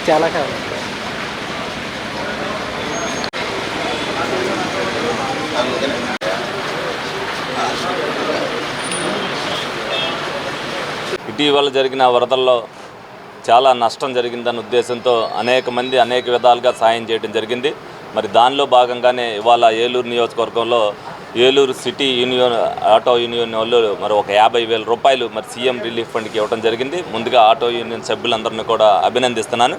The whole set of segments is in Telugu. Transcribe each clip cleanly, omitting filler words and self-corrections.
చాలా కావాలి. ఇటీవల జరిగిన వరదల్లో చాలా నష్టం జరిగిందన్న ఉద్దేశంతో అనేక మంది అనేక విధాలుగా సాయం చేయడం జరిగింది. మరి దానిలో భాగంగానే ఇవాళ ఏలూరు నియోజకవర్గంలో Eluru city union auto union వాళ్ళు మరి ఒక 50,000 రూపాయలు మరి సీఎం రిలీఫ్ ఫండ్కి ఇవ్వడం జరిగింది. ముందుగా ఆటో యూనియన్ సభ్యులందరినీ కూడా అభినందిస్తున్నాను.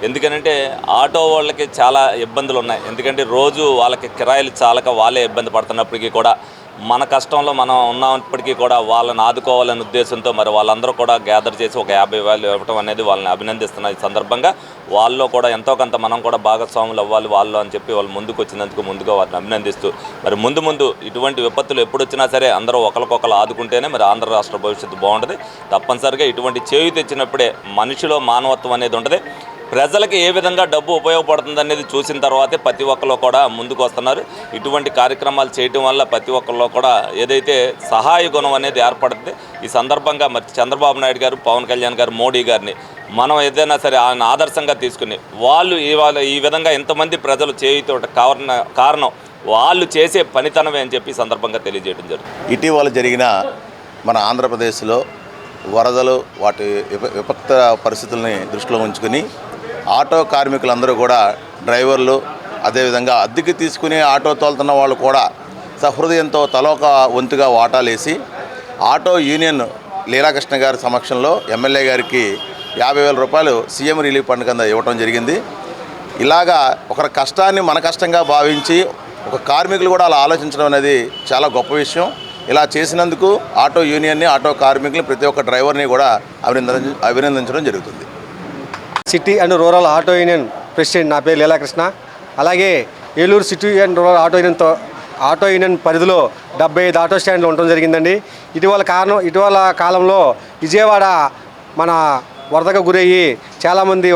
ఎందుకంటే ఆటో వాళ్ళకి చాలా ఇబ్బందులు ఉన్నాయి. ఎందుకంటే రోజు వాళ్ళకి కిరాయిలు చాలక వాళ్ళే ఇబ్బంది పడుతున్నప్పటికీ కూడా మన కష్టంలో మనం ఉన్నప్పటికీ కూడా వాళ్ళని ఆదుకోవాలనే ఉద్దేశంతో మరి వాళ్ళందరూ కూడా గ్యాదర్ చేసి ఒక 50,000 ఇవ్వటం అనేది వాళ్ళని అభినందిస్తున్న ఈ సందర్భంగా వాళ్ళలో కూడా ఎంతో కొంత మనం కూడా భాగస్వాములు అవ్వాలి వాళ్ళు అని చెప్పి వాళ్ళు ముందుకు వచ్చినందుకు ముందుగా వారిని అభినందిస్తూ మరి ముందు ఇటువంటి విపత్తులు ఎప్పుడు వచ్చినా సరే అందరూ ఒకరికొకరు ఆదుకుంటేనే మరి ఆంధ్ర రాష్ట్ర భవిష్యత్తు బాగుంటుంది. తప్పనిసరిగా ఇటువంటి చేయి తెచ్చినప్పుడే మనిషిలో మానవత్వం అనేది ఉంటుంది. ప్రజలకు ఏ విధంగా డబ్బు ఉపయోగపడుతుంది అనేది చూసిన తర్వాతే ప్రతి ఒక్కరు కూడా ముందుకు వస్తున్నారు. ఇటువంటి కార్యక్రమాలు చేయటం వల్ల ప్రతి ఒక్కరిలో కూడా ఏదైతే సహాయ గుణం అనేది ఏర్పడుతుంది. ఈ సందర్భంగా మరి చంద్రబాబు నాయుడు గారు, పవన్ కళ్యాణ్ గారు, మోడీ గారిని మనం ఏదైనా సరే ఆయన ఆదర్శంగా తీసుకుని వాళ్ళు ఇవాళ ఈ విధంగా ఎంతమంది ప్రజలు చేయుతో కారణం వాళ్ళు చేసే పనితనమే అని చెప్పి సందర్భంగా తెలియజేయడం జరుగుతుంది. ఇటీవల జరిగిన మన ఆంధ్రప్రదేశ్లో వరదలు వాటి విపత్త పరిస్థితుల్ని దృష్టిలో ఉంచుకుని ఆటో కార్మికులందరూ కూడా డ్రైవర్లు అదేవిధంగా అద్దెకి తీసుకుని ఆటో తోలుతున్న వాళ్ళు కూడా సహృదయంతో తలోక వంతుగా వాటాలేసి ఆటో యూనియన్ లీలాకృష్ణ గారి సమక్షంలో ఎమ్మెల్యే గారికి 50,000 రూపాయలు సీఎం రిలీఫ్ ఫండ్ కింద ఇవ్వడం జరిగింది. ఇలాగా ఒకరి కష్టాన్ని మన కష్టంగా భావించి ఒక కార్మికులు కూడా అలా ఆలోచించడం అనేది చాలా గొప్ప విషయం. ఇలా చేసినందుకు ఆటో యూనియన్ని, ఆటో కార్మికులు, ప్రతి ఒక్క డ్రైవర్ని కూడా అభినందించడం జరుగుతుంది. City and rural auto union president, నా పేరు లీలాకృష్ణ. అలాగే Eluru city and rural auto union పరిధిలో 75 ఆటో స్టాండ్లు ఉండడం జరిగిందండి. ఇటీవల కాలంలో విజయవాడ మన వరదకు గురయ్యి చాలామంది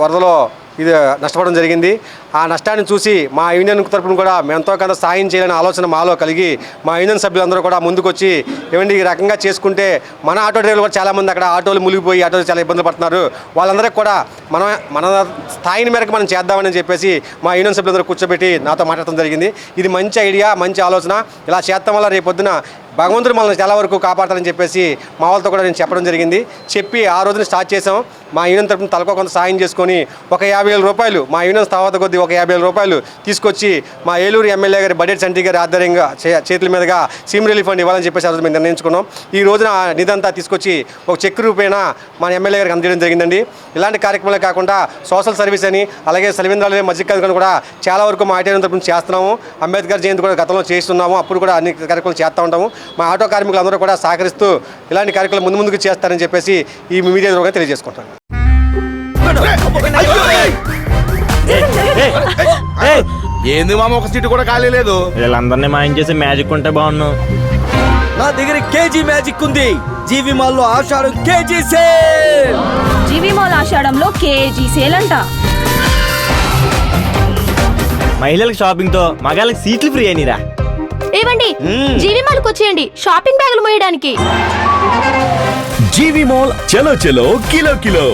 వరదలో ఇది నష్టపోవడం జరిగింది. ఆ నష్టాన్ని చూసి మా యూనియన్ తరపున కూడా ఎంతో కొంత సాయం చేయాలనే ఆలోచన మాలో కలిగి మా యూనియన్ సభ్యులందరూ కూడా ముందుకొచ్చి ఏమండి ఈ రకంగా చేసుకుంటే మన ఆటో డ్రైవర్లు కూడా చాలామంది అక్కడ ఆటోలు మునిగిపోయి ఆటోలు చాలా ఇబ్బందులు పడుతున్నారు, వాళ్ళందరికీ కూడా మన స్థాయిని మేరకు మనం చేద్దామని చెప్పేసి మా యూనియన్ సభ్యులందరూ కూర్చోబెట్టి నాతో మాట్లాడటం జరిగింది. ఇది మంచి ఐడియా, మంచి ఆలోచన. ఇలా చేస్తాం వల్ల రేపొద్దున భగవంతుడు మనల్ని చాలా వరకు కాపాడాలని చెప్పేసి మా వాళ్ళతో కూడా నేను చెప్పడం జరిగింది. చెప్పి ఆ రోజున స్టార్ట్ చేసాం. మా యూనియన్ తరపున తలకో కొంత సాయం చేసుకొని ఒక 50,000 రూపాయలు మా యూనియన్ స్థావత కొద్దీ ఒక 50,000 రూపాయలు తీసుకొచ్చి మా ఏలూరు ఎమ్మెల్యే గారి బడ్జెట్ సంటి గారి ఆధ్వర్యంగా చేతుల మీదుగా సీఎం రిలీఫ్ ఫండ్ ఇవ్వాలని చెప్పేసి ఆ రోజు మేము నిర్ణయించుకున్నాం. ఈ రోజున నిధంతా తీసుకొచ్చి ఒక చెక్ రూపేణ మా ఎమ్మెల్యే గారికి అందజేయడం జరిగిందండి. ఇలాంటి కార్యక్రమాలే కాకుండా సోషల్ సర్వీస్ అని, అలాగే సలివేంద్రాలు మధ్యకాలను కూడా చాలా వరకు మా ఆటో తరపున చేస్తున్నాము. అంబేద్కర్ జయంతి కూడా గతంలో చేస్తున్నాము, అప్పుడు కూడా అన్ని కార్యక్రమాలు చేస్తూ ఉంటాము. మా ఆటో కార్మికులందరూ కూడా సహకరిస్తూ ఇలాంటి కార్యక్రమాలు ముందుకు చేస్తారని చెప్పేసి ఈ మీడియా ద్వారా తెలియజేసుకుంటాను. ఏంది మామ, ఒక సీటు కూడా ఖాళీ లేదు. వీళ్ళందరినీ మాయం చేసి మ్యాజిక్ ఉంటే బాగున్నావు. నా దగ్గర కేజీ మ్యాజిక్ ఉంది. జీవి మాల్ లో ఆషాఢం కేజీ సేల్. జీవి మాల్ ఆషాఢంలో కేజీ సేల్ అంట. మహిళలకు షాపింగ్ తో మగాళ్ళకి సీట్లు ఫ్రీ అయినరా. ఏవండి, జీవి మాల్ కు వచ్చేయండి షాపింగ్ బ్యాగులు మోయడానికి. జీవి మాల్ చలో చలో కిలో కిలో.